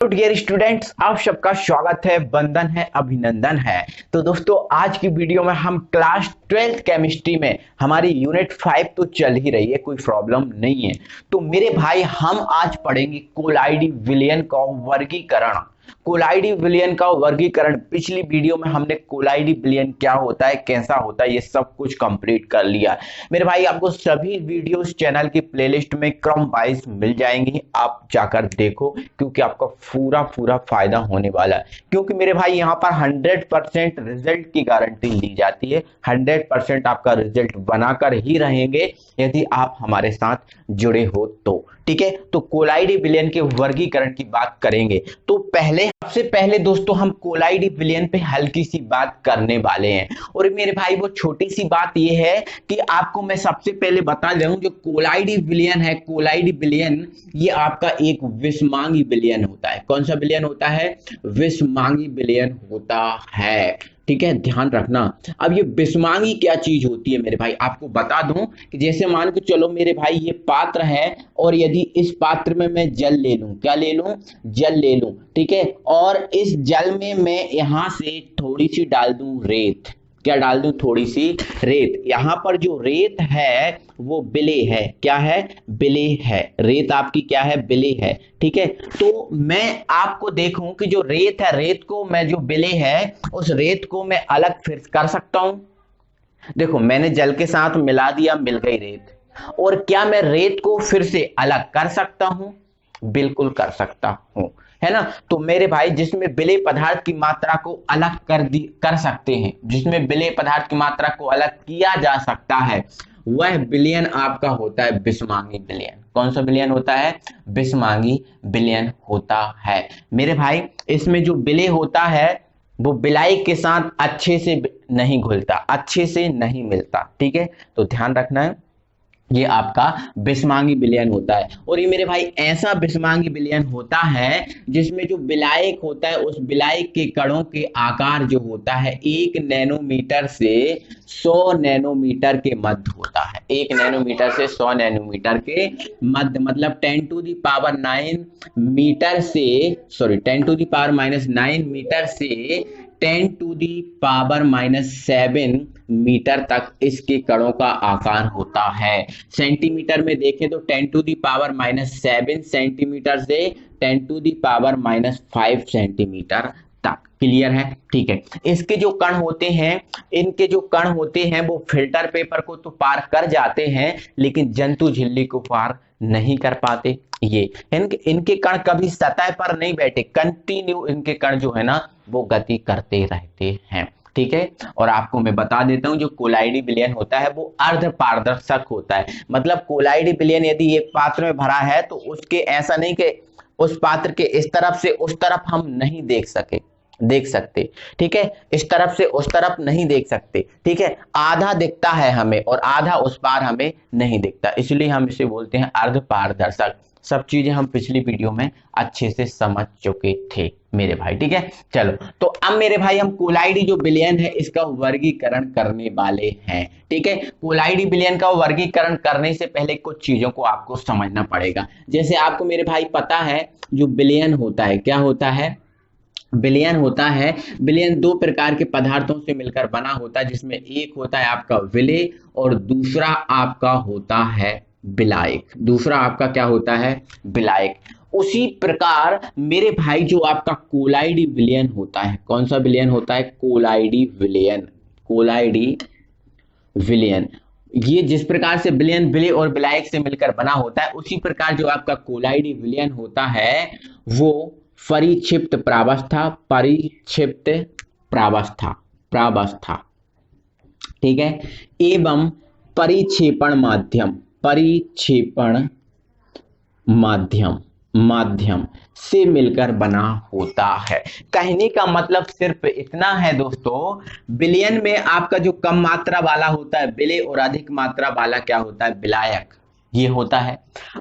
Dear students, आप सबका स्वागत है, वंदन है, अभिनंदन है। तो दोस्तों, आज की वीडियो में हम क्लास 12th केमिस्ट्री में हमारी यूनिट 5 तो चल ही रही है, कोई प्रॉब्लम नहीं है। तो मेरे भाई, हम आज पढ़ेंगे कोलाइडी विलयन का वर्गीकरण। कोलाइडी विलयन का वर्गीकरण, पिछली वीडियो में हमने कोलाइडी विलयन क्या होता है, कैसा होता है, ये सब कुछ कंप्लीट कर लिया। मेरे भाई, आपको सभी वीडियोस चैनल की प्लेलिस्ट में क्रम वाइज मिल जाएंगी, आप जाकर देखो, क्योंकि आपका पूरा पूरा फायदा होने वाला है। क्योंकि मेरे भाई, यहाँ पर 100% रिजल्ट की गारंटी ली जाती है। 100% आपका रिजल्ट बनाकर ही रहेंगे यदि आप हमारे साथ जुड़े हो तो। ठीक है, तो कोलाइडी विलयन के वर्गीकरण की बात करेंगे। तो सबसे पहले दोस्तों, हम कोलाइडी विलयन पे हल्की सी बात करने वाले हैं। और मेरे भाई, वो छोटी सी बात ये है कि आपको मैं सबसे पहले बता दूं, जो कोलाइडी विलयन है, कोलाइडी विलयन ये आपका एक विषमांगी विलयन होता है। कौन सा विलयन होता है? विषमांगी विलयन होता है। ठीक है, ध्यान रखना। अब ये विषमांगी क्या चीज होती है मेरे भाई, आपको बता दूं कि जैसे मान के चलो मेरे भाई, ये पात्र है और यदि इस पात्र में मैं जल ले लूं, क्या ले लूं? जल ले लूं। ठीक है, और इस जल में मैं यहां से थोड़ी सी डाल दूं रेत। क्या डाल दूं? थोड़ी सी रेत। यहां पर जो रेत है वो बिले है। क्या है? बिले है। रेत आपकी क्या है? बिले है। ठीक है, तो मैं आपको देखूं कि जो रेत है, रेत को मैं, जो बिले है, उस रेत को मैं अलग फिर कर सकता हूं। देखो, मैंने जल के साथ मिला दिया, मिल गई रेत। और क्या मैं रेत को फिर से अलग कर सकता हूं? बिल्कुल कर सकता हूं, है ना। तो मेरे भाई, जिसमें विलेय पदार्थ की मात्रा को अलग कर सकते हैं, जिसमें विलेय पदार्थ की मात्रा को अलग किया जा सकता है, वह विलयन आपका होता है विषमांगी विलयन। कौन सा विलयन होता है? विषमांगी विलयन होता है। मेरे भाई, इसमें जो विलेय होता है वो बिलाई के साथ अच्छे से नहीं घुलता, अच्छे से नहीं मिलता। ठीक है, तो ध्यान रखना है, ये आपका विषमांगी विलयन होता है। और ये मेरे भाई, ऐसा विषमांगी विलयन होता है जिसमें जो विलायक होता है, उस विलायक के कणों के आकार जो होता है 1 नैनोमीटर से 100 नैनोमीटर के मध्य होता है। 1 नैनोमीटर से 100 नैनोमीटर के मध्य, मतलब 10⁻⁹ मीटर से, सॉरी 10⁻⁹ मीटर से 10⁻⁻7 मीटर तक इसके कणों का आकार होता है। सेंटीमीटर में देखें तो 10⁻⁷ सेंटीमीटर से 10⁻⁵ सेंटीमीटर तक। क्लियर है? ठीक है, इसके जो कण होते हैं, इनके जो कण होते हैं वो फिल्टर पेपर को तो पार कर जाते हैं, लेकिन जंतु झिल्ली को पार नहीं कर पाते। ये इनके कण कभी सतह पर नहीं बैठे, कंटिन्यू इनके कण जो है ना वो गति करते रहते हैं। ठीक है, और आपको मैं बता देता हूं, जो कोलाइडी विलयन होता है वो अर्ध पारदर्शक होता है। मतलब कोलाइडी विलयन यदि एक पात्र में भरा है तो उसके ऐसा नहीं कि उस पात्र के इस तरफ से उस तरफ हम नहीं देख सकते। ठीक है, इस तरफ से उस तरफ नहीं देख सकते। ठीक है, आधा दिखता है हमें और आधा उस पार हमें नहीं दिखता, इसलिए हम इसे बोलते हैं अर्ध पारदर्शक। सब चीजें हम पिछली वीडियो में अच्छे से समझ चुके थे मेरे भाई। ठीक है, चलो, तो अब मेरे भाई, हम कोलाइडी जो विलयन है इसका वर्गीकरण करने वाले हैं। ठीक है, कोलाइडी विलयन का वर्गीकरण करने से पहले कुछ चीजों को आपको समझना पड़ेगा। जैसे आपको मेरे भाई पता है, जो विलयन होता है, क्या होता है? विलयन होता है। विलयन 2 प्रकार के पदार्थों से मिलकर बना होता है, जिसमें एक होता है आपका विलेय और दूसरा आपका होता है विलायक। दूसरा आपका क्या होता है? विलायक। उसी प्रकार मेरे भाई, जो आपका कोलाइडी विलयन होता है, कौन सा विलयन होता है? कोलाइडी विलयन। कोलाइडी विलयन, ये जिस प्रकार से विलयन विलेय और विलायक से मिलकर बना होता है, उसी प्रकार जो आपका कोलाइडी विलयन होता है वो परिक्षिप्त प्रावस्था, ठीक है, एवं परिक्षेपण माध्यम से मिलकर बना होता है। कहने का मतलब सिर्फ इतना है दोस्तों, विलयन में आपका जो कम मात्रा वाला होता है विलेय और अधिक मात्रा वाला क्या होता है? विलायक। ये होता है।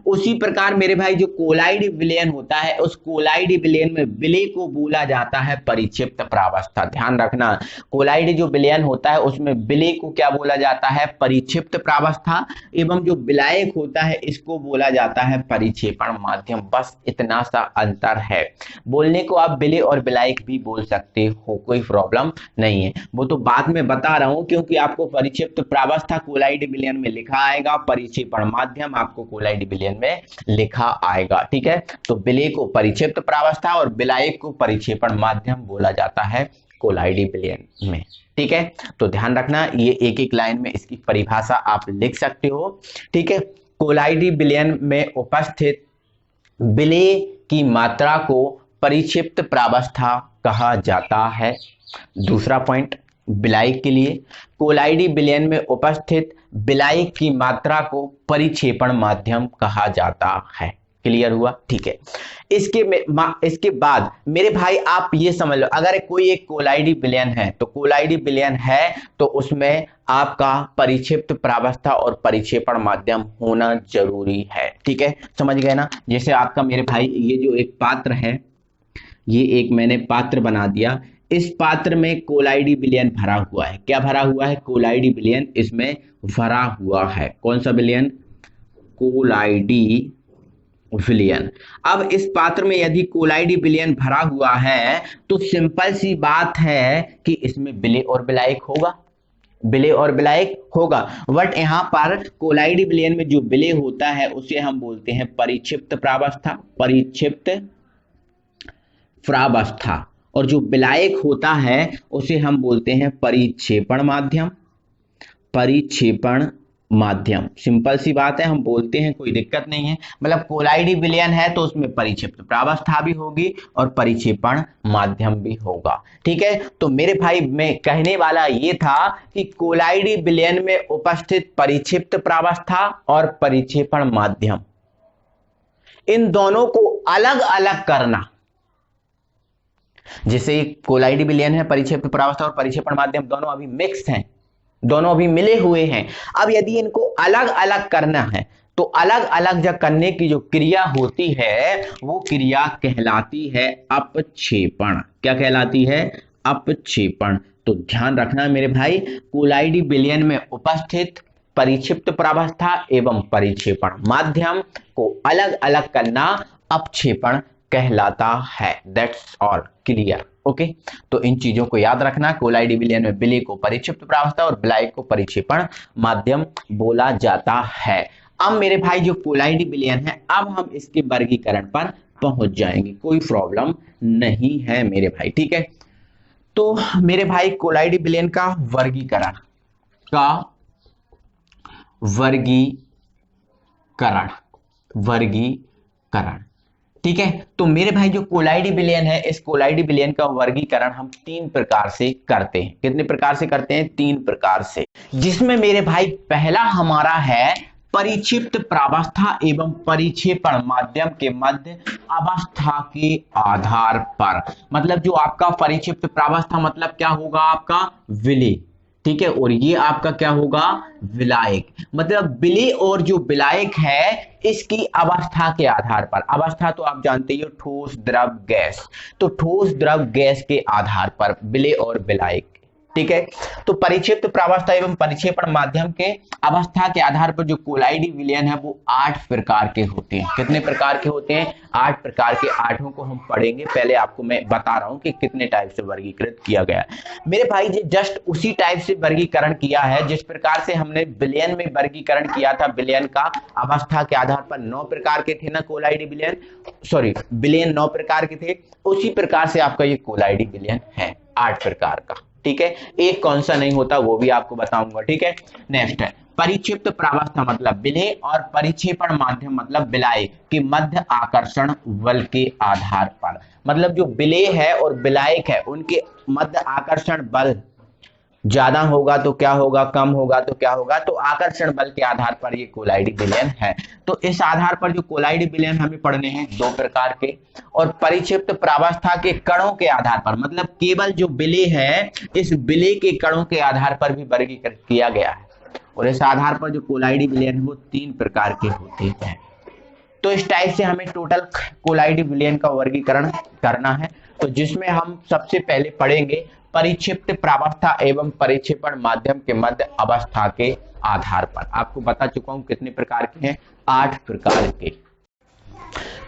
उसी प्रकार मेरे भाई जो कोलाइड विलयन होता है, उस कोलाइड विलयन में विलय को बोला जाता है परिक्षिप्त प्रावस्था। ध्यान रखना, कोलाइड जो विलयन होता है उसमें विलय को क्या बोला जाता है? परिक्षिप्त प्रावस्था। एवं जो विलायक होता है इसको बोला जाता है परिक्षेपण माध्यम। बस इतना सा अंतर है। बोलने को आप विलय और विलायक भी बोल सकते हो, कोई प्रॉब्लम नहीं है। वो तो बाद में बता रहा हूं, क्योंकि आपको परिक्षिप्त प्रावस्था कोलाइड विलयन में लिखा आएगा, परिक्षेपण माध्यम आपको कोलाइड विलयन में लिखा आएगा। ठीक है, तो विलय को परिक्षिप्त प्रावस्था और विलायक को परिक्षेपण माध्यम बोला जाता है कोलाइड विलयन में। ठीक है, तो ध्यान रखना, ये एक एक लाइन में इसकी परिभाषा आप लिख सकते हो। ठीक है, कोलाइड विलयन में उपस्थित विलय की मात्रा को परिक्षिप्त प्रावस्था कहा जाता है। दूसरा पॉइंट विलायक के लिए, कोलाइड विलयन में उपस्थित विलायक की मात्रा को परिक्षेपण माध्यम कहा जाता है। क्लियर हुआ? ठीक है, इसके बाद मेरे भाई आप ये समझ लो, अगर कोई एक कोलाइड विलयन है तो कोलाइड विलयन है तो उसमें आपका परिक्षिप्त प्रावस्था और परिक्षेपण माध्यम होना जरूरी है। ठीक है, समझ गए ना? जैसे आपका मेरे भाई ये जो एक पात्र है, ये एक मैंने पात्र बना दिया, इस पात्र में कोलाइड विलयन भरा हुआ है। क्या भरा हुआ है? कोलाइड विलयन इसमें भरा हुआ है। कौन सा विलयन? कोलाइड विलयन। अब इस पात्र में यदि कोलाइड विलयन भरा हुआ है तो सिंपल सी बात है कि इसमें विलय और विलायक होगा, विलय और विलायक होगा। बट यहां पर कोलाइड विलयन में जो विलय होता है उसे हम बोलते हैं परिक्षिप्त प्रावस्था, परिक्षिप्त प्रावस्था, और जो विलायक होता है उसे हम बोलते हैं परिक्षेपण माध्यम, परिक्षेपण माध्यम। सिंपल सी बात है, हम बोलते हैं, कोई दिक्कत नहीं है। मतलब कोलाइड विलयन है तो उसमें परिक्षिप्त प्रावस्था भी होगी और परिक्षेपण माध्यम भी होगा। ठीक है, तो मेरे भाई मैं कहने वाला ये था कि कोलाइड विलयन में उपस्थित परिक्षिप्त प्रावस्था और परिक्षेपण माध्यम, इन दोनों को अलग अलग करना। जैसे कोलाइड विलयन है, परिक्षिप्त प्रावस्था और परिक्षेपण माध्यम दोनों अभी मिक्स हैं, दोनों अभी मिले हुए हैं। अब यदि इनको अलग अलग करना है तो अलग अलग जब करने की जो क्रिया होती है वो क्रिया कहलाती है अपक्षेपण। क्या कहलाती है? अपक्षेपण। तो ध्यान रखना मेरे भाई, कोलाइड विलयन में उपस्थित परिक्षिप्त प्रावस्था एवं परिक्षेपण माध्यम को अलग अलग करना अपक्षेपण कहलाता है। That's all clear? ओके, तो इन चीजों को याद रखना। कोलाइड विलयन में विलय को परिक्षिप्त प्रावस्था और विलायक को परिक्षेपण माध्यम बोला जाता है। अब मेरे भाई जो कोलाइड विलयन है, अब हम इसके वर्गीकरण पर पहुंच जाएंगे, कोई प्रॉब्लम नहीं है मेरे भाई। ठीक है, तो मेरे भाई कोलाइड विलयन का वर्गीकरण वर्गीकरण ठीक है, तो मेरे भाई जो कोलाइड विलयन है, इस कोलाइड विलयन का वर्गीकरण हम 3 प्रकार से करते हैं। कितने प्रकार से करते हैं? 3 प्रकार से, जिसमें मेरे भाई पहला हमारा है परिक्षिप्त प्रावस्था एवं परिक्षेपण माध्यम के मध्य अवस्था के आधार पर। मतलब जो आपका परिक्षिप्त प्रावस्था मतलब क्या होगा? आपका विलय। ठीक है, और ये आपका क्या होगा? विलायक। मतलब विलय और जो विलायक है इसकी अवस्था के आधार पर, अवस्था तो आप जानते ही हो, ठोस द्रव गैस, तो ठोस द्रव गैस के आधार पर विलय और विलायक। ठीक है, तो परिक्षिप्त प्रावस्था एवं परिक्षेपण माध्यम के अवस्था के आधार पर जो कोलाइड विलयन है वो 8 प्रकार के होते हैं। कितने प्रकार के होते हैं? 8 प्रकार के। 8 को हम पढ़ेंगे, पहले आपको मैं बता रहा हूं कि कितने टाइप से वर्गीकृत किया गया है। मेरे भाई जी जस्ट उसी टाइप से वर्गीकरण किया है जिस प्रकार से हमने विलयन में वर्गीकरण किया था। विलयन का अवस्था के आधार पर 9 प्रकार के थे ना कोलाइड विलयन, सॉरी विलयन 9 प्रकार के थे, उसी प्रकार से आपका ये कोलाइड विलयन है 8 प्रकार का। ठीक है, एक कौन सा नहीं होता वो भी आपको बताऊंगा। ठीक है, नेक्स्ट है परिक्षिप्त प्रावस्था मतलब विलय और परिक्षेपण माध्यम मतलब विलायक के मध्य आकर्षण बल के आधार पर। मतलब जो विलय है और विलायक है उनके मध्य आकर्षण बल ज्यादा होगा तो क्या होगा, कम होगा तो क्या होगा, तो आकर्षण बल के आधार पर ये कोलाइड विलयन है। तो इस आधार पर जो कोलाइड विलयन हमें पढ़ने हैं 2 प्रकार के, और परिक्षिप्त प्रावस्था के कणों के आधार पर, मतलब केवल जो विलय है इस विलय के कणों के आधार पर भी वर्गीकृत किया गया है, और इस आधार पर जो कोलाइडी विलयन है वो 3 प्रकार के होते हैं। तो इस टाइप से हमें टोटल कोलाइडी विलयन का वर्गीकरण करना है। तो जिसमें हम सबसे पहले पढ़ेंगे परिक्षिप्त प्रावस्था एवं परिक्षेपण माध्यम के मध्य अवस्था के आधार पर। आपको बता चुका हूं कितने प्रकार के हैं, 8 प्रकार के।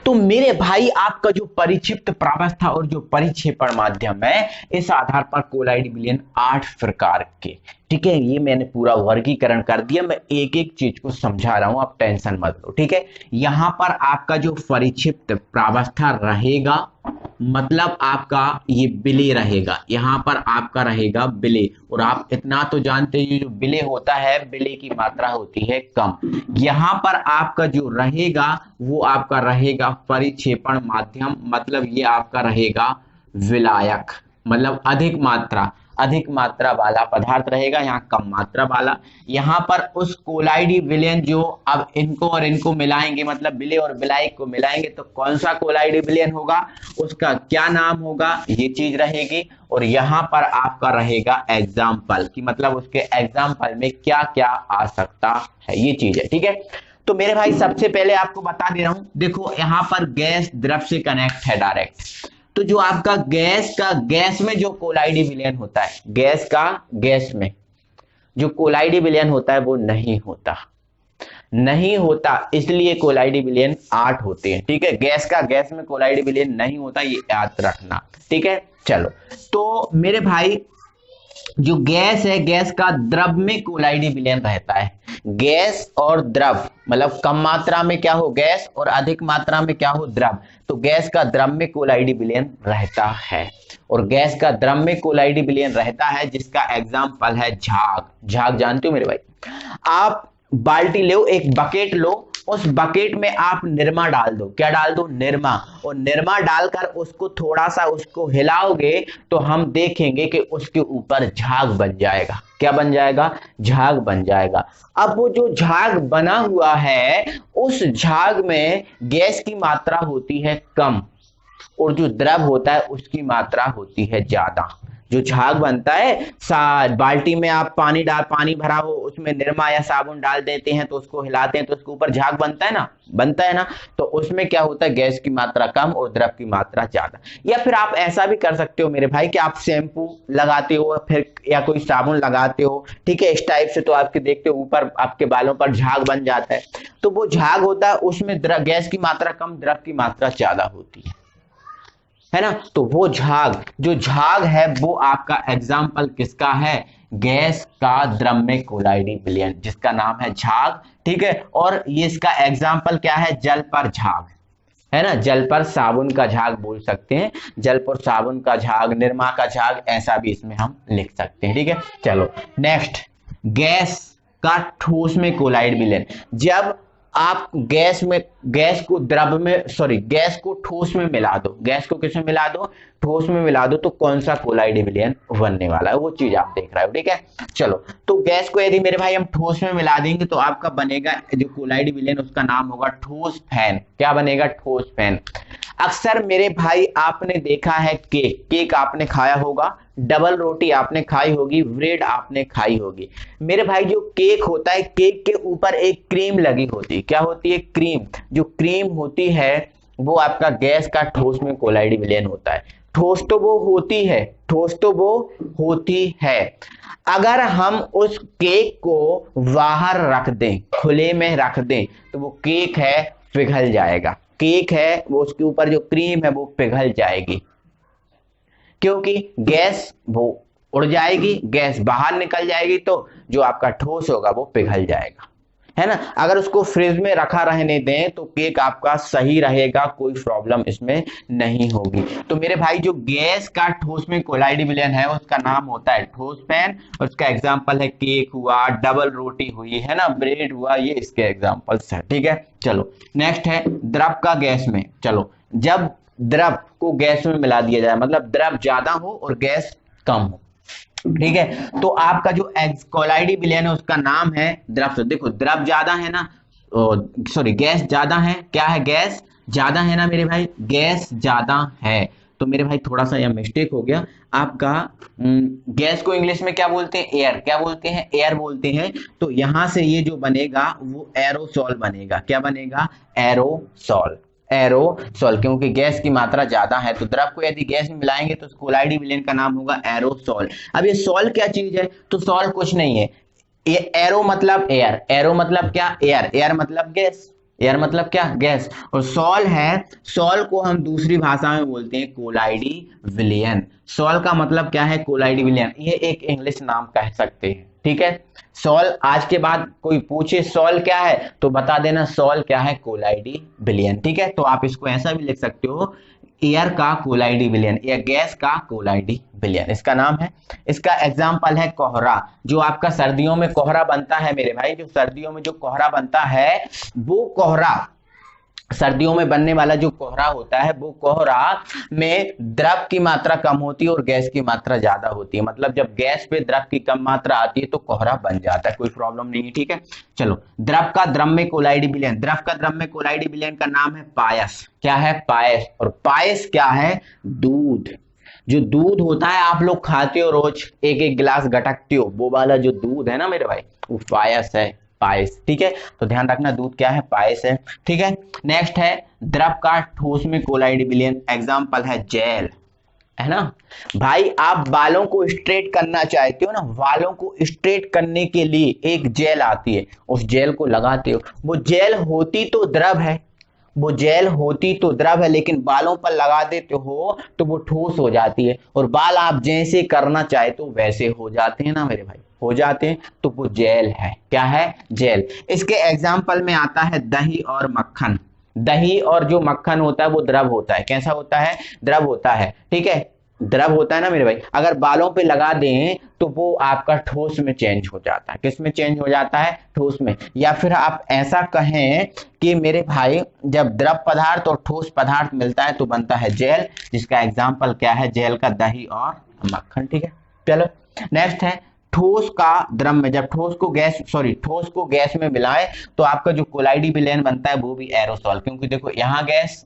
तो मेरे भाई आपका जो परिक्षिप्त प्रावस्था और जो परिक्षेपण माध्यम है, इस आधार पर कोलाइडी विलयन 8 प्रकार के, ठीक है। ये मैंने पूरा वर्गीकरण कर दिया, मैं एक एक चीज को समझा रहा हूं, आप टेंशन मत लो, ठीक है। यहां पर आपका जो परिक्षिप्त प्रावस्था रहेगा, मतलब आपका ये विलेय रहेगा, यहां पर आपका रहेगा विलेय। और आप इतना तो जानते हैं जो विलेय होता है, विलेय की मात्रा होती है कम। यहां पर आपका जो रहेगा वो आपका रहेगा परिक्षेपण माध्यम, मतलब ये आपका रहेगा विलायक, मतलब अधिक मात्रा वाला पदार्थ रहेगा, यहाँ कम मात्रा वाला। यहाँ पर उस कोलाइडी विलयन जो अब इनको और इनको मिलाएंगे, मतलब विलेय और विलायक को मिलाएंगे, तो कौन सा कोलाइडी विलयन होगा, उसका क्या नाम होगा, ये चीज रहेगी। और यहाँ पर आपका रहेगा एग्जाम्पल, कि मतलब उसके एग्जाम्पल में क्या क्या आ सकता है, ये चीज है, ठीक है। तो मेरे भाई सबसे पहले आपको बता दे रहा हूं, देखो यहाँ पर गैस द्रव से कनेक्ट है डायरेक्ट। तो जो आपका गैस में जो कोलाइडी विलयन होता है, गैस में जो कोलाइडी विलयन होता है वो नहीं होता, इसलिए कोलाइडी विलयन 8 होते हैं, ठीक है। गैस में कोलाइडी विलयन नहीं होता, ये याद रखना, ठीक है। चलो, तो मेरे भाई जो गैस है, गैस का द्रव में कोलाइडी विलयन रहता है। गैस और द्रव, मतलब कम मात्रा में क्या हो गैस और अधिक मात्रा में क्या हो द्रव, तो गैस का द्रव में कोलाइडी विलयन रहता है। और गैस का द्रव में कोलाइडी विलयन रहता है जिसका एग्जाम्पल है झाग जानते हो मेरे भाई। आप बाल्टी लो, एक बकेट लो, उस बकेट में आप निरमा डाल दो, क्या डाल दो, निरमा। और निरमा डालकर उसको थोड़ा सा उसको हिलाओगे तो हम देखेंगे कि उसके ऊपर झाग बन जाएगा। क्या बन जाएगा, झाग बन जाएगा। अब वो जो झाग बना हुआ है, उस झाग में गैस की मात्रा होती है कम और जो द्रव होता है उसकी मात्रा होती है ज्यादा। जो झाग बनता है, बाल्टी में आप पानी भरा हो, उसमें निरमा या साबुन डाल देते हैं तो उसको हिलाते हैं तो उसके ऊपर झाग बनता है ना। तो उसमें क्या होता है, गैस की मात्रा कम और द्रव की मात्रा ज्यादा। या फिर आप ऐसा भी कर सकते हो मेरे भाई कि आप शैम्पू लगाते हो फिर या कोई साबुन लगाते हो, ठीक है, इस टाइप से, तो आपके देखते हो ऊपर आपके बालों पर झाग बन जाता है। तो वो झाग होता है, उसमें गैस की मात्रा कम, द्रव की मात्रा ज्यादा होती है ना। तो वो जो झाग है वो आपका एग्जाम्पल किसका है, गैस का द्रव में कोलाइडी विलयन, जिसका नाम है झाग, ठीक है। और ये इसका एग्जाम्पल क्या है, जल पर झाग, है ना, जल पर साबुन का झाग बोल सकते हैं, जल पर साबुन का झाग, निरमा का झाग, ऐसा भी इसमें हम लिख सकते हैं, ठीक है। चलो नेक्स्ट, गैस का ठोस में कोलाइड विलयन। जब आप गैस को ठोस में मिला दो, गैस को किसमें मिला दो, ठोस में मिला दो, तो कौन सा कोलाइडी विलयन बनने वाला है, वो चीज आप देख रहे हो, ठीक है। चलो, तो गैस को यदि मेरे भाई हम ठोस में मिला देंगे तो आपका बनेगा जो कोलाइडी विलयन, उसका नाम होगा ठोस फैन। क्या बनेगा, ठोस फैन। अक्सर मेरे भाई आपने देखा है केक आपने खाया होगा, डबल रोटी आपने खाई होगी, ब्रेड आपने खाई होगी। मेरे भाई जो केक होता है, केक के ऊपर एक क्रीम लगी होती है, क्या होती है, क्रीम। जो क्रीम होती है वो आपका गैस का ठोस में कोलाइडी विलयन होता है। ठोस तो वो होती है, अगर हम उस केक को बाहर रख दें, खुले में रख दें, तो वो केक है पिघल जाएगा, केक है वो उसके ऊपर जो क्रीम है वो पिघल जाएगी, क्योंकि गैस वो उड़ जाएगी, गैस बाहर निकल जाएगी, तो जो आपका ठोस होगा वो पिघल जाएगा, है ना। अगर उसको फ्रिज में रखा रहने दें तो केक आपका सही रहेगा, कोई प्रॉब्लम इसमें नहीं होगी। तो मेरे भाई जो गैस का ठोस में कोलाइडी विलयन है उसका नाम होता है ठोस फैन, और उसका एग्जाम्पल है केक हुआ, डबल रोटी हुई, है ना, ब्रेड हुआ, ये इसके एग्जाम्पल्स है, ठीक है। चलो नेक्स्ट है द्रव का गैस में। चलो, जब द्रव को गैस में मिला दिया जाए, मतलब द्रव ज्यादा हो और गैस कम हो, ठीक है, तो आपका जो कोलाइडी विलयन है उसका नाम है द्रव। तो देखो द्रव ज्यादा है ना, गैस ज्यादा है, क्या है, गैस ज्यादा है ना मेरे भाई, गैस ज्यादा है, तो मेरे भाई थोड़ा सा यह मिस्टेक हो गया आपका। गैस को इंग्लिश में क्या बोलते हैं? एयर। क्या बोलते हैं? एयर बोलते हैं। तो यहां से ये जो बनेगा वो एरोसॉल बनेगा। क्या बनेगा? एरोसॉल। एरोसॉल, क्योंकि गैस की मात्रा ज्यादा है तो द्रव को यदि गैस में मिलाएंगे तो कोलाइडी विलयन का नाम होगा एरोसॉल। अब ये सॉल क्या चीज है? तो सॉल कुछ नहीं है, ये एरो मतलब एयर, एरो मतलब क्या? एयर, एयर मतलब गैस, एयर मतलब क्या? गैस। और सॉल है, सॉल को हम दूसरी भाषा में बोलते हैं कोलाइडी विलयन। सॉल का मतलब क्या है? कोलाइडी विलयन। ये एक इंग्लिश नाम कह सकते हैं, ठीक है। सॉल, आज के बाद कोई पूछे सॉल क्या है तो बता देना सॉल क्या है? कोलाइडी विलयन, ठीक है। तो आप इसको ऐसा भी लिख सकते हो, एयर का कोलाइडी विलयन या गैस का कोलाइडी विलयन इसका नाम है। इसका एग्जाम्पल है कोहरा। जो आपका सर्दियों में कोहरा बनता है मेरे भाई, जो सर्दियों में जो कोहरा बनता है वो कोहरा, सर्दियों में बनने वाला जो कोहरा होता है वो कोहरा में द्रव की मात्रा कम होती है और गैस की मात्रा ज्यादा होती है। मतलब जब गैस पे द्रव की कम मात्रा आती है तो कोहरा बन जाता है, कोई प्रॉब्लम नहीं है, ठीक है। चलो, द्रव का द्रव में कोलाइडी विलयन, द्रव का द्रव में कोलाइडी विलयन का नाम है पायस। क्या है? पायस। और पायस क्या है? दूध। जो दूध होता है आप लोग खाते हो रोज, एक एक गिलास गटकते हो, वो वाला जो दूध है ना मेरे भाई, वो पायस है, पायस, ठीक है। तो ध्यान रखना दूध क्या है? पायस है, ठीक है। नेक्स्ट है द्रव का ठोस में कोलाइडी विलयन, एग्जांपल है जेल, है ना भाई। आप बालों को स्ट्रेट करना चाहते हो ना, बालों को स्ट्रेट करने के लिए एक जेल आती है, उस जेल को लगाते हो। वो जेल होती तो द्रव है, वो जेल होती तो द्रव है, लेकिन बालों पर लगा देते हो तो वो ठोस हो जाती है और बाल आप जैसे करना चाहते हो वैसे हो जाते हैं ना मेरे भाई, हो जाते हैं, तो वो जेल है। क्या है? जेल। इसके एग्जाम्पल में आता है दही और मक्खन। दही और जो मक्खन होता है वो द्रव होता है। कैसा होता है? द्रव होता है, ठीक है, द्रव होता है ना मेरे भाई। अगर बालों पे लगा दें तो वो आपका ठोस में चेंज हो जाता है। किस में चेंज हो जाता है? ठोस में। या फिर आप ऐसा कहें कि मेरे भाई जब द्रव पदार्थ और ठोस पदार्थ मिलता है तो बनता है जेल, जिसका एग्जाम्पल क्या है? जेल का दही और मक्खन, ठीक है। चलो, नेक्स्ट है ठोस का द्रव में, जब ठोस को गैस में मिलाएं तो आपका जो कोलाइडी विलयन बनता है वो भी एरोसॉल, क्योंकि देखो यहाँ गैस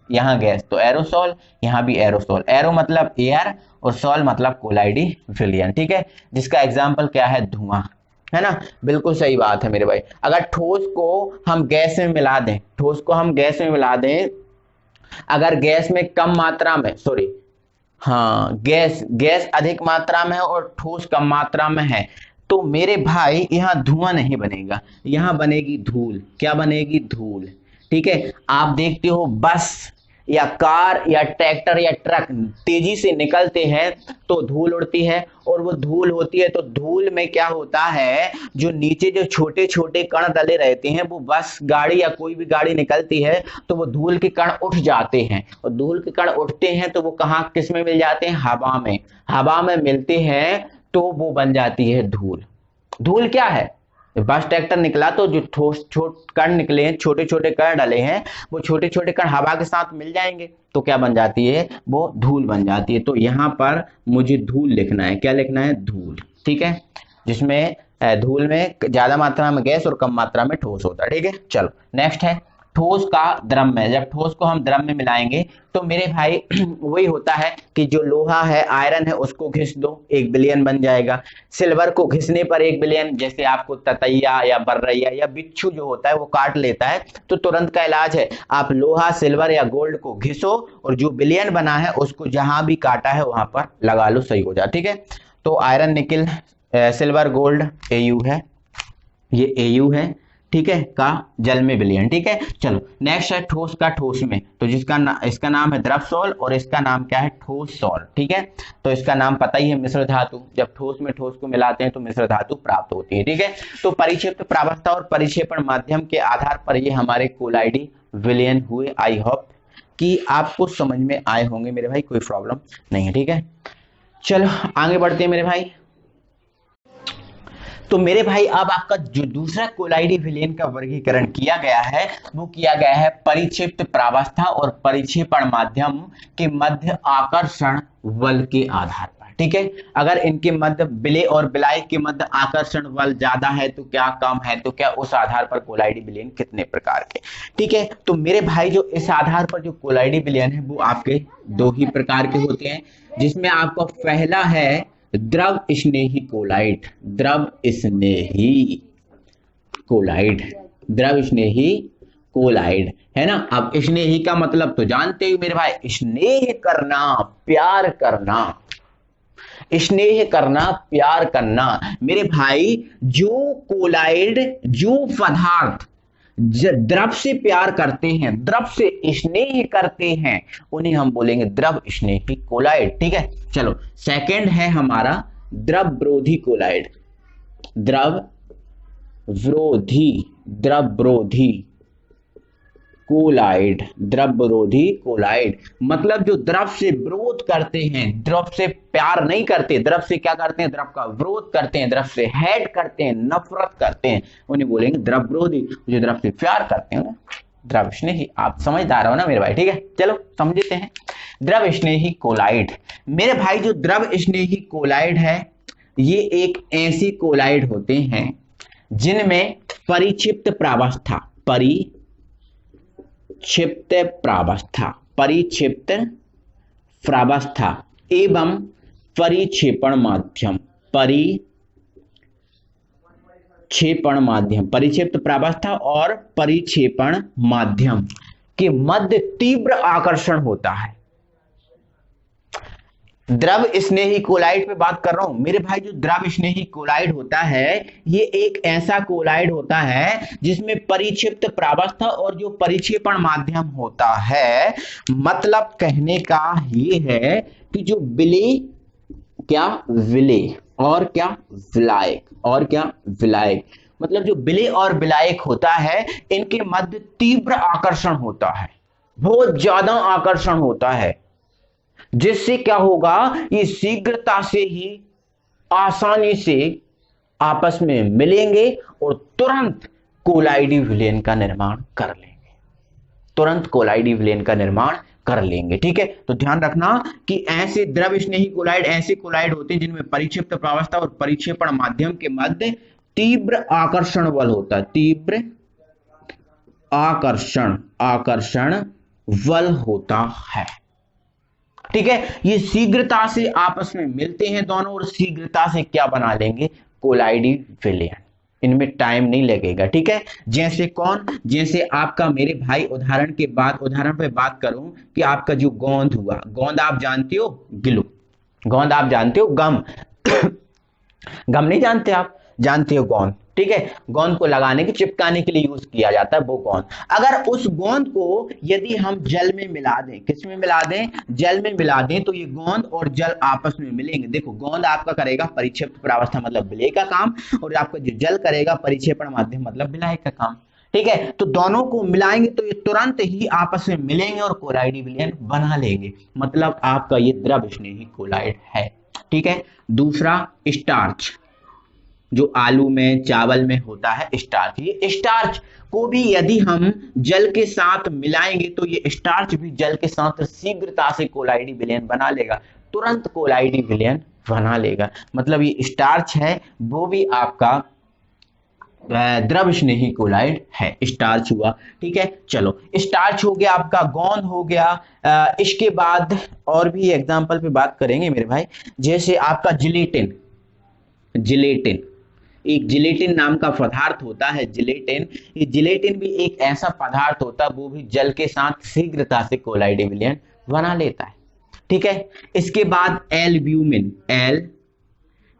तो एरोसॉल, यहाँ भी एरोसॉल। एरो मतलब एयर और सॉल मतलब कोलाइडी विलयन, ठीक है, जिसका एग्जाम्पल क्या है? धुआं, है ना। बिल्कुल सही बात है मेरे भाई। अगर ठोस को हम गैस में मिला दें, ठोस को हम गैस में मिला दें, अगर गैस में कम मात्रा में, हाँ, गैस अधिक मात्रा में है और ठोस कम मात्रा में है, तो मेरे भाई यहाँ धुआं नहीं बनेगा, यहाँ बनेगी धूल। क्या बनेगी? धूल, ठीक है। आप देखते हो बस या कार या ट्रैक्टर या ट्रक तेजी से निकलते हैं तो धूल उड़ती है, और वो धूल होती है तो धूल में क्या होता है, जो नीचे जो छोटे छोटे कण डले रहते हैं, वो बस गाड़ी या कोई भी गाड़ी निकलती है तो वो धूल के कण उठ जाते हैं, और धूल के कण उठते हैं तो वो कहाँ, किस में मिल जाते हैं? हवा में। हवा में मिलते हैं तो वो बन जाती है धूल। धूल क्या है? बस ट्रैक्टर निकला तो जो ठोस कण निकले हैं, छोटे छोटे कण डले हैं, वो छोटे छोटे कण हवा के साथ मिल जाएंगे तो क्या बन जाती है? वो धूल बन जाती है। तो यहाँ पर मुझे धूल लिखना है। क्या लिखना है? धूल, ठीक है, जिसमें धूल में ज्यादा मात्रा में गैस और कम मात्रा में ठोस होता है, ठीक है। चलो, नेक्स्ट है ठोस का द्रव में। जब ठोस को हम द्रव में मिलाएंगे तो मेरे भाई वही होता है कि जो लोहा है, आयरन है, उसको घिस दो, 1 विलयन बन जाएगा। सिल्वर को घिसने पर 1 विलयन, जैसे आपको ततैया या बर्रैया या बिच्छू जो होता है वो काट लेता है तो तुरंत का इलाज है, आप लोहा, सिल्वर या गोल्ड को घिसो और जो विलयन बना है उसको जहां भी काटा है वहां पर लगा लो, सही हो जाए, ठीक है। तो iron, nickel, silver, gold Au है, ये Au है, ठीक है, का जल में विलयन, ठीक है। चलो, नेक्स्ट है ठोस का ठोस में, तो इसका नाम है द्रव सॉल और इसका नाम क्या है? ठोस सॉल, ठीक है। तो इसका नाम पता ही है, मिश्र धातु। जब ठोस में ठोस को मिलाते हैं तो मिश्र धातु प्राप्त होती है, ठीक है। तो परिक्षेप्त प्रावस्था और परिक्षेपण माध्यम के आधार पर ये हमारे कोलाइडी विलयन हुए। आई होप कि आपको समझ में आए होंगे मेरे भाई, कोई प्रॉब्लम नहीं है, ठीक है। चलो आगे बढ़ते हैं मेरे भाई। तो मेरे भाई अब आपका जो दूसरा कोलाइडी विलयन का वर्गीकरण किया गया है वो किया गया है परिक्षिप्त प्रावस्था और परिक्षेपण माध्यम के मध्य आकर्षण बल के आधार पर, ठीक है। अगर इनके मध्य विलेय और विलायक के मध्य आकर्षण बल ज्यादा है तो क्या, कम है तो क्या, उस आधार पर कोलाइडी विलयन कितने प्रकार के। ठीक है, तो मेरे भाई जो इस आधार पर जो कोलाइडी विलयन है वो आपके दो ही प्रकार के होते हैं, जिसमें आपका पहला है द्रव स्नेही कोलाइड। द्रव स्नेही कोलाइड, द्रव स्नेही कोलाइड है ना। अब स्नेही का मतलब तो जानते हो मेरे भाई, स्नेह करना, प्यार करना, स्नेह करना, प्यार करना। मेरे भाई जो कोलाइड, जो पदार्थ द्रव से प्यार करते हैं, द्रव से स्नेह करते हैं, उन्हें हम बोलेंगे द्रव स्नेही कोलाइड। ठीक है, चलो सेकंड है हमारा द्रव विरोधी कोलाइड। द्रव विरोधी, द्रव विरोधी कोलाइड, द्रव विरोधी कोलाइड मतलब जो द्रव से विरोध करते हैं, द्रव से प्यार नहीं करते, द्रव से क्या करते हैं, द्रव का विरोध करते हैं, द्रव से हेट करते हैं, नफरत करते हैं, उन्हें बोलेंगे द्रव विरोधी। जो द्रव से प्यार करते हैं द्रव स्नेही। आप समझदार हो ना मेरे भाई, ठीक है, चलो समझते हैं। द्रव स्नेही कोलाइड, मेरे भाई जो द्रव स्नेही कोलाइड है, ये एक ऐसी कोलाइड होते हैं जिनमें परिक्षिप्त प्रावस्था, परिक्षिप्त प्रावस्था, परिक्षिप्त प्रावस्था एवं परिक्षेपण माध्यम, परिक्षेपण माध्यम, परिक्षिप्त प्रावस्था और परिक्षेपण माध्यम के मध्य तीव्र आकर्षण होता है। द्रव स्नेही कोलाइड पे बात कर रहा हूं मेरे भाई। जो द्रव स्नेही कोलाइड होता है, ये एक ऐसा कोलाइड होता है जिसमें परिक्षिप्त प्रावस्था और जो परिक्षेपण माध्यम होता है। मतलब कहने का ये है कि जो विलेय, क्या विलेय और क्या विलायक, और क्या विलायक, मतलब जो विलेय और विलायक होता है, इनके मध्य तीव्र आकर्षण होता है, बहुत ज्यादा आकर्षण होता है, जिससे क्या होगा, ये शीघ्रता से ही, आसानी से आपस में मिलेंगे और तुरंत कोलाइडी विलयन का निर्माण कर लेंगे, तुरंत कोलाइडी विलयन का निर्माण कर लेंगे। ठीक है, तो ध्यान रखना कि ऐसे द्रव स्नेही कोलाइड ऐसे कोलाइड होते हैं जिनमें परिक्षिप्त प्रावस्था और परिक्षेपण माध्यम के मध्य तीव्र आकर्षण बल होता है, तीव्र आकर्षण बल होता है। ठीक है, ये शीघ्रता से आपस में मिलते हैं दोनों और शीघ्रता से क्या बना लेंगे, कोलाइडी विलयन। इनमें टाइम नहीं लगेगा। ठीक है, जैसे कौन, जैसे आपका मेरे भाई उदाहरण पे बात करूं कि आपका जो गोंद हुआ, गोंद आप जानते हो, गिलो, गोंद आप जानते हो, गम गम नहीं जानते आप, जानते हो गोंद। ठीक है, गोंद को लगाने के, चिपकाने के लिए यूज किया जाता है वो गोंद। अगर उस गोंद को यदि हम जल में मिला दें, किस में मिला दें, जल में मिला दें, तो ये गोंद और जल आपस में मिलेंगे। देखो, गोंद आपका करेगा परिक्षिप्त प्रावस्था मतलब विलेय का काम, और आपका जो जल करेगा परिक्षेपण माध्यम मतलब विलायक का काम। ठीक है, तो दोनों को मिलाएंगे तो ये तुरंत ही आपस में मिलेंगे और कोलाइडी विलयन बना लेंगे। मतलब आपका ये द्रव स्नेही कोलाइड है। ठीक है, दूसरा स्टार्च, जो आलू में, चावल में होता है स्टार्च। ये स्टार्च को भी यदि हम जल के साथ मिलाएंगे तो ये स्टार्च भी जल के साथ शीघ्रता से कोलाइडी विलयन बना लेगा, तुरंत कोलाइडी विलयन बना लेगा। मतलब ये स्टार्च है, वो भी आपका द्रव स्नेही कोलाइड है, स्टार्च हुआ। ठीक है, चलो स्टार्च हो गया, आपका गोंद हो गया। इसके बाद और भी एग्जांपल पे बात करेंगे मेरे भाई, जैसे आपका जिलेटिन, जिलेटिन एक जिलेटिन नाम का पदार्थ होता है, जिलेटिन। ये जिलेटिन भी एक ऐसा पदार्थ होता है, वो भी जल के साथ शीघ्रता से कोलाइडी विलयन बना लेता है। ठीक है, इसके बाद एल्ब्यूमिन,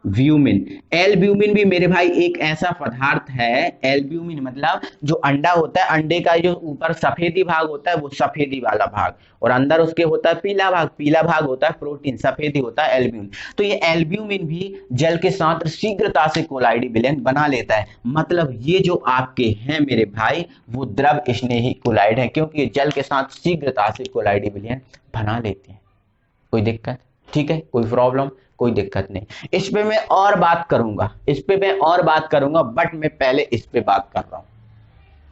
एल्ब्यूमिन भी मेरे भाई एक ऐसा पदार्थ है। एल्ब्यूमिन मतलब जो अंडा होता है, अंडे का जो ऊपर सफेदी भाग होता है वो सफेदी वाला भाग, और अंदर उसके होता है पीला भाग, पीला भाग होता है प्रोटीन, सफेदी होता है एल्ब्यूमिन। तो ये एल्ब्यूमिन भी जल के साथ शीघ्रता से कोलाइडी विलयन बना लेता है। मतलब ये जो आपके हैं मेरे भाई वो द्रव स्नेही कोलाइड है, क्योंकि ये जल के साथ शीघ्रता से कोलाइडी विलयन बना लेते हैं। कोई दिक्कत? ठीक है, कोई प्रॉब्लम? कोई दिक्कत नहीं। इस पे मैं और बात करूंगा, बट मैं पहले इस पे बात कर रहा हूं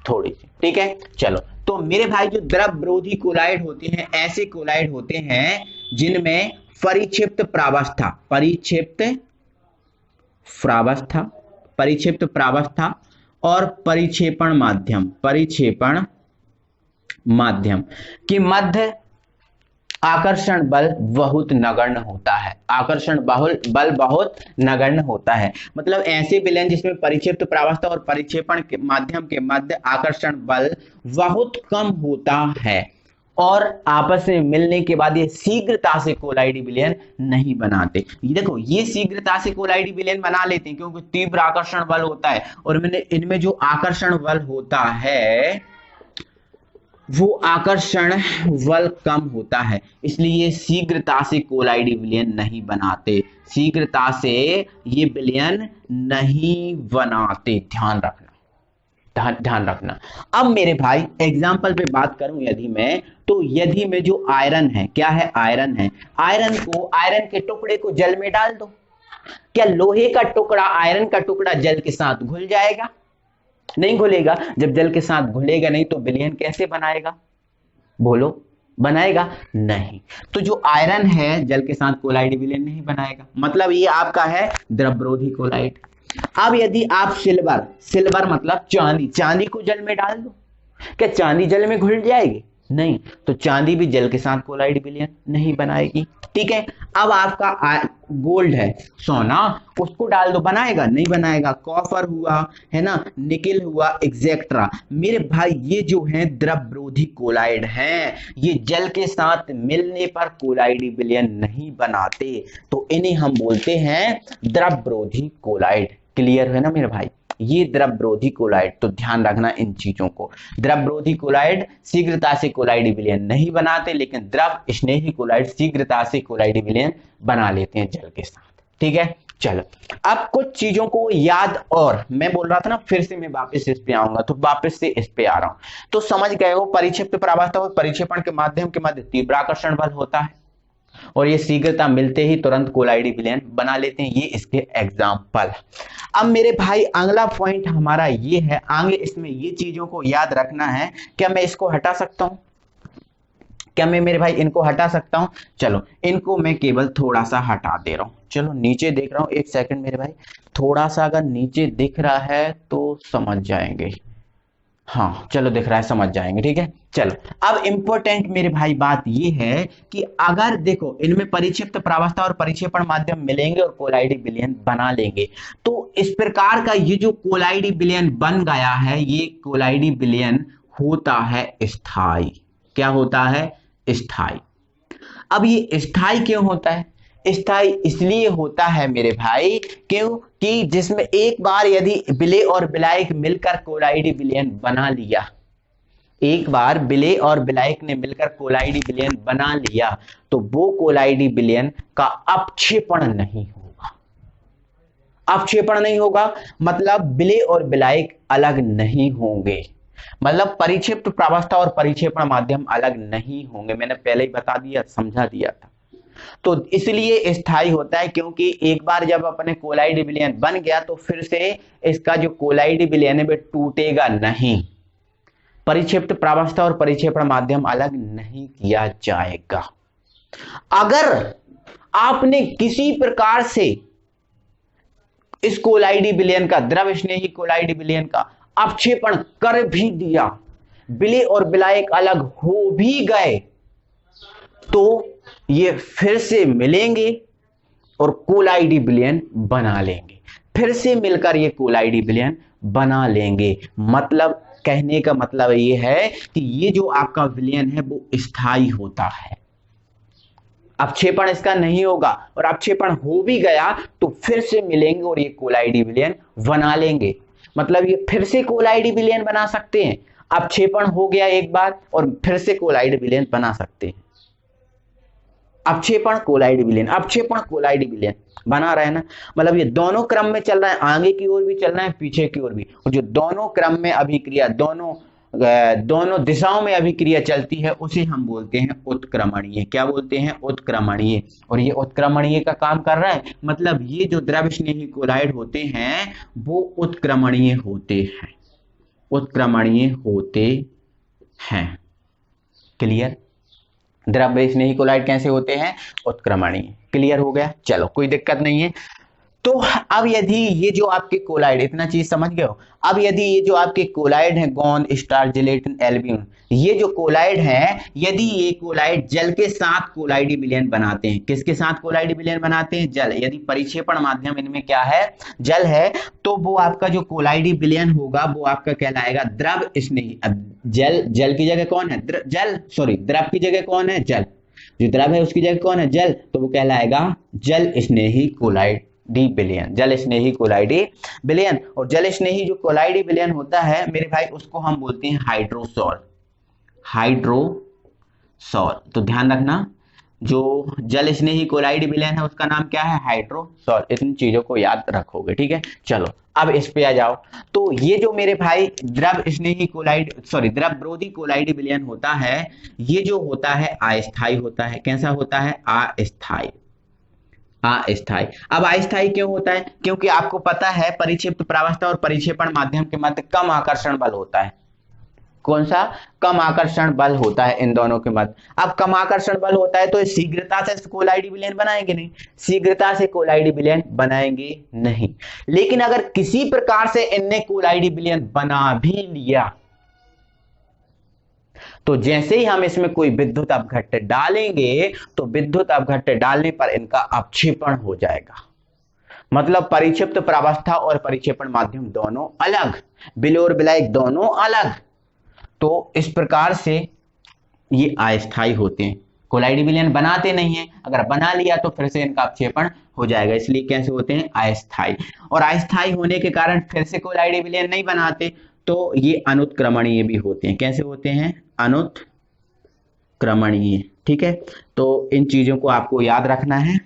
थोड़ी सी। ठीक है, चलो, तो मेरे भाई जो द्रव विरोधी कोलाइड होते हैं, ऐसे कोलाइड होते हैं जिनमें परिक्षिप्त प्रावस्था, परिक्षिप्त प्रावस्था और परिक्षेपण माध्यम की मध्य आकर्षण बल बहुत नगण्य होता है। आकर्षण बल बहुत नगण्य होता है, मतलब ऐसे विलयन जिसमें परिक्षिप्त प्रावस्था और परिक्षेपण के माध्यम के मध्य आकर्षण बल बहुत कम होता है और आपस में मिलने के बाद ये शीघ्रता से कोलाइडी विलयन नहीं बनाते। ये देखो, ये शीघ्रता से कोलाइडी विलयन बना लेते हैं क्योंकि तीव्र आकर्षण बल होता है और इनमें जो आकर्षण बल होता है वो आकर्षण बल कम होता है, इसलिए शीघ्रता से कोलाइडी विलयन नहीं बनाते, शीघ्रता से ये विलयन नहीं बनाते। ध्यान रखना। अब मेरे भाई एग्जाम्पल पे बात करूं यदि मैं जो आयरन है, क्या है, आयरन है, आयरन के टुकड़े को जल में डाल दो, क्या लोहे का टुकड़ा, आयरन का टुकड़ा जल के साथ घुल जाएगा? नहीं घुलेगा। जब जल के साथ घुलेगा नहीं तो विलयन कैसे बनाएगा? बोलो, बनाएगा नहीं। तो जो आयरन है जल के साथ कोलाइड विलयन नहीं बनाएगा, मतलब ये आपका है द्रवरोधी कोलाइड। अब यदि आप सिल्वर मतलब चांदी को जल में डाल दो, क्या चांदी जल में घुल जाएगी? नहीं, तो चांदी भी जल के साथ कोलाइड विलयन नहीं बनाएगी। ठीक है। अब आपका गोल्ड है, सोना, उसको डाल दो, बनाएगा? नहीं बनाएगा। कॉपर हुआ, है ना, निकिल हुआ, एक्सेट्रा। मेरे भाई ये जो है द्रवरोधी कोलाइड हैं, ये जल के साथ मिलने पर कोलाइड विलयन नहीं बनाते, तो इन्हें हम बोलते हैं द्रवरोधी कोलाइड। क्लियर है ना मेरे भाई? ये द्रवरोधी कोलाइड, तो ध्यान रखना इन चीजों को। द्रवरोधी कोलाइड शीघ्रता से कोलाइड विलयन नहीं बनाते, लेकिन द्रव स्नेही कोलाइड शीघ्रता से कोलाइड विलयन बना लेते हैं जल के साथ। ठीक है, चलो अब कुछ चीजों को याद, और मैं बोल रहा था ना, फिर से मैं वापस इस पे आऊंगा, तो वापस से इस पे आ रहा हूं। तो समझ गए हो, परिक्षिप्त प्रावस्था और परिक्षेपण के माध्यम के मध्य तीव्र आकर्षण बल होता है और ये शीघ्रता मिलते ही तुरंत कोलाइडी विलयन बना लेते हैं। ये इसके एग्जाम्पल। अब मेरे भाई अगला पॉइंट हमारा ये है, आगे इसमें ये चीजों को याद रखना है। क्या मैं इसको हटा सकता हूं? क्या मैं मेरे भाई इनको हटा सकता हूं? चलो इनको मैं केवल थोड़ा सा हटा दे रहा हूं। चलो नीचे देख रहा हूं, एक सेकंड मेरे भाई, थोड़ा सा अगर नीचे दिख रहा है तो समझ जाएंगे। हाँ चलो दिख रहा है, समझ जाएंगे। ठीक है, चलो अब इंपॉर्टेंट मेरे भाई बात ये है कि अगर देखो इनमें परिक्षिप्त प्रावस्था और परिक्षेपण माध्यम मिलेंगे और कोलाइडी विलयन बना लेंगे, तो इस प्रकार का ये जो कोलाइडी विलयन बन गया है, ये कोलाइडी विलयन होता है स्थायी। क्या होता है? स्थायी। अब ये स्थायी क्यों होता है? स्थायी इसलिए होता है मेरे भाई क्योंकि जिसमें एक बार यदि विलेय और विलायक मिलकर कोलाइडी विलयन बना लिया, एक बार विलेय और विलायक ने मिलकर कोलाइडी विलयन बना लिया, तो वो कोलाइडी विलयन का अपक्षेपण नहीं होगा। अपक्षेपण नहीं होगा मतलब विलेय और विलायक अलग नहीं होंगे, मतलब परिक्षिप्त प्रावस्था और परिक्षेपण माध्यम अलग नहीं होंगे। मैंने पहले ही बता दिया, समझा दिया था। तो इसलिए स्थायी होता है क्योंकि एक बार जब अपने कोलाइड विलयन बन गया तो फिर से इसका जो कोलाइड विलयन है वो टूटेगा नहीं। परिक्षिप्त प्रावस्था और परिक्षेपण माध्यम अलग नहीं किया जाएगा। अगर आपने किसी प्रकार से इस कोलाइड विलयन का, द्रव स्नेही कोलाइड विलयन का अपक्षेपण कर भी दिया, विलेय और विलायक अलग हो भी गए, तो ये फिर से मिलेंगे और कोलाइडी विलयन बना लेंगे। फिर से मिलकर ये कोलाइडी विलयन बना लेंगे। मतलब कहने का मतलब ये है कि ये जो आपका विलयन है वो स्थायी होता है, अपक्षेपण इसका नहीं होगा, और अपक्षेपण हो भी गया तो फिर से मिलेंगे और ये कोलाइडी विलयन बना लेंगे। मतलब ये फिर से कोलाइडी विलयन बना सकते हैं। अपक्षेपण हो गया एक बार और फिर से कोलाइडी विलयन बना सकते हैं। अपक्षेपण कोलाइड विलयन, अपक्षेपण कोलाइड विलयन बना रहे ना, मतलब ये दोनों क्रम में चल रहा है, आगे की ओर भी चल रहा है, पीछे की ओर भी, और जो दोनों क्रम में अभिक्रिया, दोनों दिशाओं में अभिक्रिया चलती है उसे हम बोलते हैं उत्क्रमणीय। क्या बोलते हैं? उत्क्रमणीय। और ये उत्क्रमणीय का काम कर रहा है, मतलब ये जो द्रव स्नेही कोलाइड होते हैं वो उत्क्रमणीय होते हैं, उत्क्रमणीय होते हैं। क्लियर? द्रव्य स्नेही कोलाइड कैसे होते हैं? उत्क्रमणीय। क्लियर हो गया? चलो कोई दिक्कत नहीं है। तो अब यदि ये जो आपके कोलाइड, इतना चीज समझ गए हो, अब यदि ये जो आपके कोलाइड हैं, गोंद, स्टार्च, जिलेटिन, एल्ब्यूमिन, ये जो कोलाइड है, यदि ये कोलाइड जल के साथ कोलाइडी विलयन बनाते हैं, किसके साथ कोलाइडी विलयन बनाते हैं? जल। यदि परिक्षेपण माध्यम इनमें क्या है? जल है, तो वो आपका जो कोलाइडी विलयन होगा वो आपका कहलाएगा द्रव स्नेही। अब जल की जगह कौन है? द्रव की जगह कौन है? जल। जो द्रव है उसकी जगह कौन है? जल। तो वो कहलाएगा जल स्नेही कोलाइड डी विलयन, जल स्नेही कोलाइडी विलयन। और जल स्नेही जो कोलाइडी विलयन होता है मेरे भाई, उसको हम बोलते हैं हाइड्रोसॉल। हाइड्रोसॉल, तो ध्यान रखना, जो जल स्नेही कोलाइडी विलयन है उसका नाम क्या है? हाइड्रोसॉल। इतनी चीजों को याद रखोगे, ठीक है। चलो अब इस पे आ जाओ। तो ये जो मेरे भाई द्रव स्नेही कोलाइड, द्रव विरोधी कोलाइडी विलयन होता है, ये जो होता है अस्थायी होता है। कैसा होता है? अस्थायी। अस्थायी। अब अस्थायी क्यों होता है? क्योंकि आपको पता है परिक्षिप्त प्रावस्था और परिक्षेपण माध्यम के मध्य कम आकर्षण बल होता है। कौन सा? कम आकर्षण बल होता है इन दोनों के मध्य। अब कम आकर्षण बल होता है तो शीघ्रता से कोलाइडी विलयन बनाएंगे नहीं, शीघ्रता से कोलाइडी विलयन बनाएंगे नहीं। लेकिन अगर किसी प्रकार से इनने कोलाइडी विलयन बना भी लिया, तो जैसे ही हम इसमें कोई विद्युत अपघट्य डालेंगे तो विद्युत अपघट्य डालने पर इनका अपक्षेपण हो जाएगा। मतलब परिक्षिप्त प्रावस्था और परिक्षेपण माध्यम दोनों अलग, विलेय और विलायक दोनों अलग। तो इस प्रकार से ये अस्थायी होते हैं, कोलाइडी विलयन बनाते नहीं है। अगर बना लिया तो फिर से इनका अपक्षेपण हो जाएगा, इसलिए कैसे होते हैं? अस्थायी। और अस्थायी होने के कारण फिर से कोलाइडी विलयन नहीं बनाते, तो ये अनुत्क्रमणीय भी होते हैं। कैसे होते हैं? अनुत्क्रमणीय। ठीक है, तो इन चीजों को आपको याद रखना है।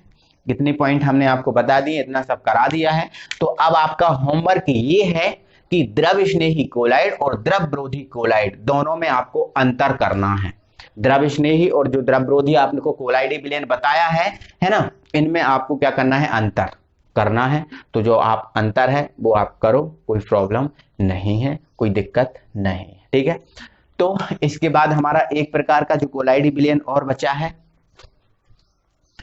कितने पॉइंट हमने आपको बता दिए, इतना सब करा दिया है। तो अब आपका होमवर्क ये है कि द्रव स्नेही कोलाइड और द्रव विरोधी कोलाइड दोनों में आपको अंतर करना है। द्रव स्नेही और जो द्रव विरोधी आपको कोलाइडी विलयन बताया है ना, इनमें आपको क्या करना है? अंतर करना है। तो जो आप अंतर है वो आप करो, कोई प्रॉब्लम नहीं है, कोई दिक्कत नहीं है। ठीक है, तो इसके बाद हमारा एक प्रकार का जो कोलाइडी विलयन और बचा है।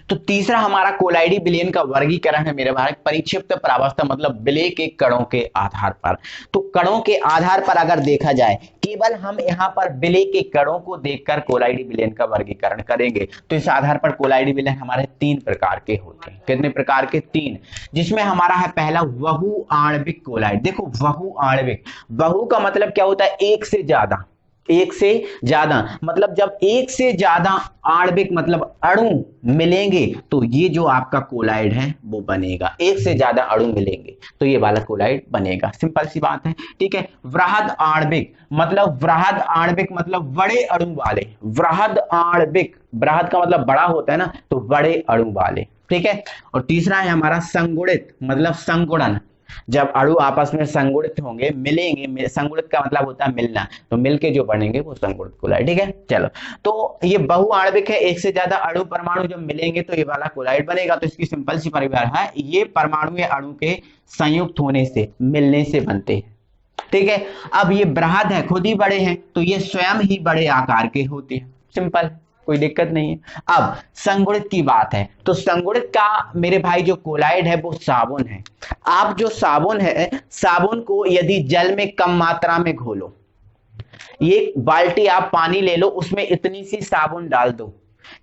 तो तीसरा हमारा कोलाइडी विलयन का वर्गीकरण है मेरे भाई, परिक्षिप्त प्रावस्था, मतलब विलेय के कणों के आधार पर। तो कणों के आधार पर अगर देखा जाए, केवल हम यहाँ पर विलेय के कणों को देखकर कोलाइडी विलयन का वर्गीकरण करेंगे। तो इस आधार पर कोलाइडी विलयन हमारे 3 प्रकार के होते हैं। कितने प्रकार के? 3। जिसमें हमारा है पहला बहु आणविक कोलाइड। देखो बहु आणविक, बहु का मतलब क्या होता है? एक से ज्यादा। एक से ज्यादा मतलब जब एक से ज्यादा आणविक मतलब अणु मिलेंगे तो ये जो आपका कोलाइड है वो बनेगा। एक से ज्यादा अणु मिलेंगे तो ये वाला कोलाइड बनेगा, सिंपल सी बात है। ठीक है, वृहद आणविक मतलब बड़े अणु वाले। वृहद आणविक, वृहद का मतलब बड़ा होता है ना, तो बड़े अणु वाले। ठीक है, और तीसरा है हमारा संगुणित, मतलब संगुणन। जब अणु आपस में संगुणित होंगे, मिलेंगे, संगुणित का मतलब होता है मिलना, तो मिलके जो बनेंगे वो संगुणित कोलाइड। ठीक है, चलो, तो ये बहुआण्विक है, एक से ज्यादा अणु परमाणु जब मिलेंगे तो ये वाला कोलाइड बनेगा। तो इसकी सिंपल सी परिभाषा है, ये परमाणु या अणु के संयुक्त होने से, मिलने से बनते हैं। ठीक है, अब ये बृहद है, खुद ही बड़े हैं, तो ये स्वयं ही बड़े आकार के होते हैं, सिंपल, कोई दिक्कत नहीं है। अब संगुणित की बात है, तो संगुणित का मेरे भाई जो कोलाइड है वो साबुन है। आप जो साबुन है, साबुन को यदि जल में कम मात्रा में घोलो, एक बाल्टी आप पानी ले लो, उसमें इतनी सी साबुन डाल दो,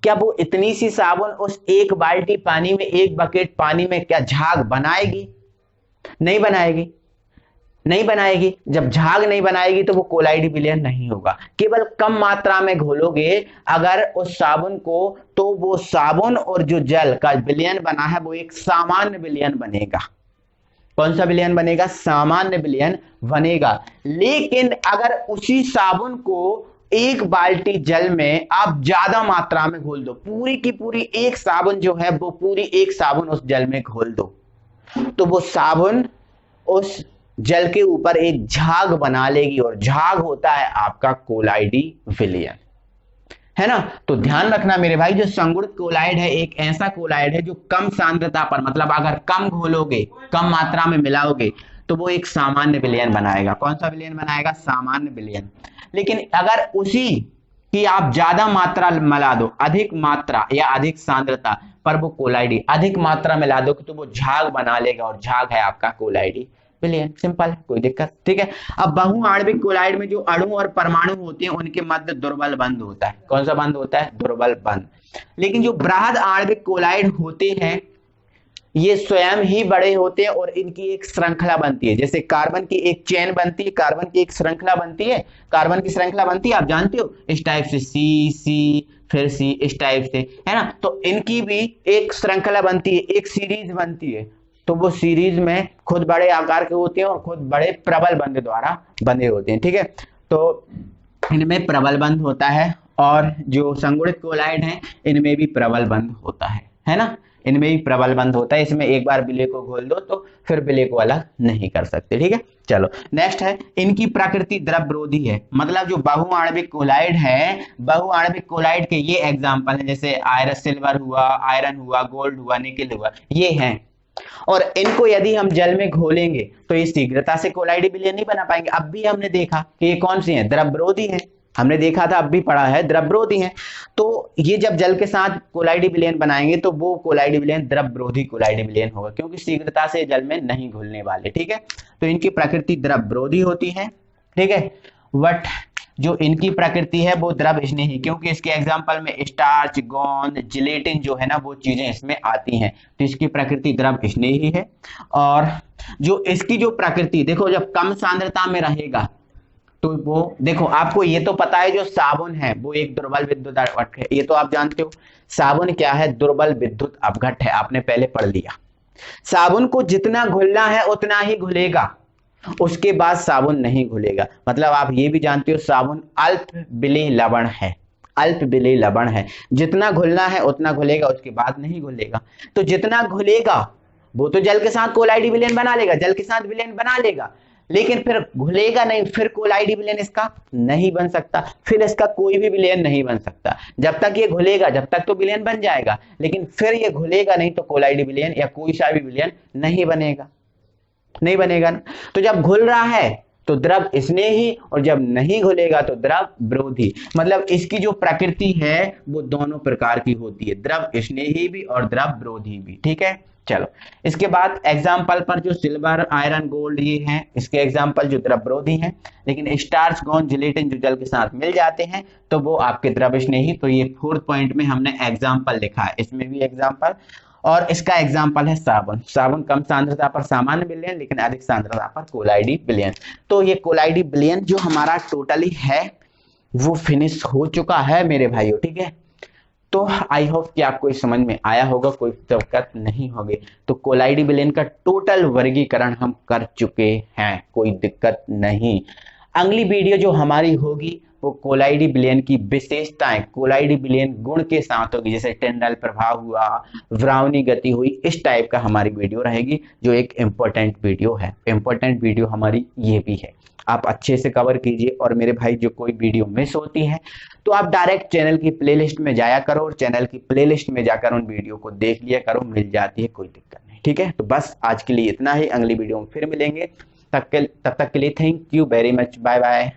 क्या वो इतनी सी साबुन उस एक बाल्टी पानी में, एक बकेट पानी में क्या झाग बनाएगी? नहीं बनाएगी, नहीं बनाएगी। जब झाग नहीं बनाएगी तो वो कोलाइडी विलयन नहीं होगा। केवल कम मात्रा में घोलोगे अगर उस साबुन को, तो वो साबुन और जो जल का विलयन बना है वो एक सामान्य विलयन बनेगा। कौन सा विलयन बनेगा? सामान्य विलयन बनेगा। लेकिन अगर उसी साबुन को एक बाल्टी जल में आप ज्यादा मात्रा में घोल दो, पूरी की पूरी एक साबुन जो है वो पूरी एक साबुन उस जल में घोल दो, तो वो साबुन उस जल के ऊपर एक झाग बना लेगी, और झाग होता है आपका कोलाइडी विलयन, है ना। तो ध्यान रखना मेरे भाई, जो संगुणित कोलाइड है एक ऐसा कोलाइड है जो कम सांद्रता पर, मतलब अगर कम घोलोगे, कम मात्रा में मिलाओगे तो वो एक सामान्य विलयन बनाएगा। कौन सा विलयन बनाएगा? सामान्य विलयन। लेकिन अगर उसी कि आप ज्यादा मात्रा मिला दो, अधिक मात्रा या अधिक सांद्रता पर वो कोलाइडी अधिक मात्रा मिला दो तो वो झाग बना लेगा और झाग है आपका कोलाइडी विलयन। सिंपल है, कोई दिक्कत, ठीक है। अब बहुआण्विक कोलाइड में जो अणु और परमाणु होते हैं उनके मध्य दुर्बल बंध होता है। कौन सा बंध होता है? दुर्बल बंध। लेकिन जो बृहद आणविक कोलाइड होते हैं ये स्वयं ही बड़े होते हैं और इनकी एक श्रृंखला बनती है। जैसे कार्बन की एक चेन बनती है, कार्बन की एक श्रृंखला बनती है, कार्बन की श्रृंखला बनती है, आप जानते हो इस टाइप से, सी सी फिर सी, इस टाइप से, है ना। तो इनकी भी एक श्रृंखला बनती है, एक सीरीज बनती है। तो वो सीरीज में खुद बड़े आकार के होते हैं और खुद बड़े प्रबल बंध द्वारा बंधे होते हैं, ठीक है। तो इनमें प्रबल बंध होता है और जो संगुणित कोलाइड हैं इनमें भी प्रबल बंध होता है ना, इनमें भी प्रबल बंध होता है। इसमें एक बार विलय को घोल दो तो फिर विलय को अलग नहीं कर सकते, ठीक है। चलो नेक्स्ट है, इनकी प्रकृति द्रवरोधी है। मतलब जो बहुआण्विक कोलाइड है, बहुआण्विक कोलाइड के ये एग्जांपल हैं, जैसे आयरन सिल्वर हुआ, आयरन हुआ, गोल्ड हुआ, निकेल हुआ, ये हैं। और इनको यदि हम जल में घोलेंगे तो ये शीघ्रता से कोलाइडी विलयन नहीं बना पाएंगे। अब भी हमने देखा कि ये कौन सी है? द्रवरोधी है। हमने देखा था, अब भी पढ़ा है, द्रवरोधी है। तो ये जब जल के साथ कोलाइडी विलयन बनाएंगे तो वो कोलाइडी विलयन द्रवरोधी कोलाइडी विलयन होगा, क्योंकि शीघ्रता से जल में नहीं घुलने वाले, ठीक है। तो इनकी प्रकृति द्रवरोधी होती है, ठीक है। बट जो इनकी प्रकृति है वो द्रव स्नेही, क्योंकि इसके एग्जांपल में स्टार्च, गोंद, जिलेटिन जो है ना वो चीजें इसमें आती हैं। तो इसकी प्रकृति द्रव स्नेही है। और जो इसकी जो प्रकृति देखो, जब कम सांद्रता में रहेगा तो वो देखो, आपको ये तो पता है जो साबुन है वो एक दुर्बल विद्युत अपघट है, ये तो आप जानते हो। साबुन क्या है? दुर्बल विद्युत अपघट है, आपने पहले पढ़ लिया। साबुन को जितना घुलना है उतना ही घुलेगा, उसके बाद साबुन नहीं घुलेगा। मतलब आप ये भी जानते हो साबुन अल्प विलेय लवण है, अल्प विलेय लवण है। जितना घुलना है उतना घुलेगा, उसके बाद नहीं घुलेगा। तो जितना घुलेगा वो तो जल के साथ कोलाइडी विलयन बना लेगा, जल के साथ विलयन बना लेगा, लेकिन फिर घुलेगा नहीं, फिर कोलाइडी विलयन इसका नहीं बन सकता, फिर इसका कोई भी विलयन नहीं बन सकता। जब तक ये घुलेगा जब तक तो विलयन बन जाएगा, लेकिन फिर ये घुलेगा नहीं तो कोलाइडी विलयन या कोई सा भी विलयन नहीं बनेगा, नहीं बनेगा ना। तो जब घुल रहा है तो द्रव स्नेही और जब नहीं घुलेगा तो द्रव विरोधी। मतलब इसकी जो प्रकृति है वो दोनों प्रकार की होती है, द्रव स्नेही भी और द्रव विरोधी भी, ठीक है। चलो इसके बाद एग्जाम्पल पर जो सिल्वर, आयरन, गोल्ड ये हैं, इसके एग्जाम्पल जो द्रव विरोधी हैं। लेकिन स्टार्च, गोंद, जिलेटिन जो जल के साथ मिल जाते हैं तो वो आपके द्रव स्नेही। तो ये 4th पॉइंट में हमने एग्जाम्पल लिखा है, इसमें भी एग्जाम्पल। और इसका एग्जाम्पल है साबुन। साबुन कम सांद्रता पर सामान्य विलयन, लेकिन अधिक सांद्रता पर कोलाइडी विलयन। तो ये कोलाइडी विलयन जो हमारा टोटली है वो फिनिश हो चुका है मेरे भाइयों, ठीक है। तो आई होप कि आपको इस समझ में आया होगा, कोई दिक्कत नहीं होगी। तो कोलाइडी विलयन का टोटल वर्गीकरण हम कर चुके हैं, कोई दिक्कत नहीं। अगली वीडियो जो हमारी होगी वो कोलाइडी विलयन की विशेषताएं, कोलाइडी विलयन गुण के साथ होगी, जैसे टेंडल प्रभाव हुआ, ब्राउनी गति हुई, इस टाइप का हमारी वीडियो रहेगी, जो एक इंपॉर्टेंट वीडियो है। इंपॉर्टेंट वीडियो हमारी ये भी है, आप अच्छे से कवर कीजिए। और मेरे भाई जो कोई वीडियो मिस होती है तो आप डायरेक्ट चैनल की प्लेलिस्ट में जाया करो और चैनल की प्लेलिस्ट में जाकर उन वीडियो को देख लिया करो, मिल जाती है, कोई दिक्कत नहीं, ठीक है। तो बस आज के लिए इतना ही, अगली वीडियो में फिर मिलेंगे, तब तक के लिए thank you very much, bye bye.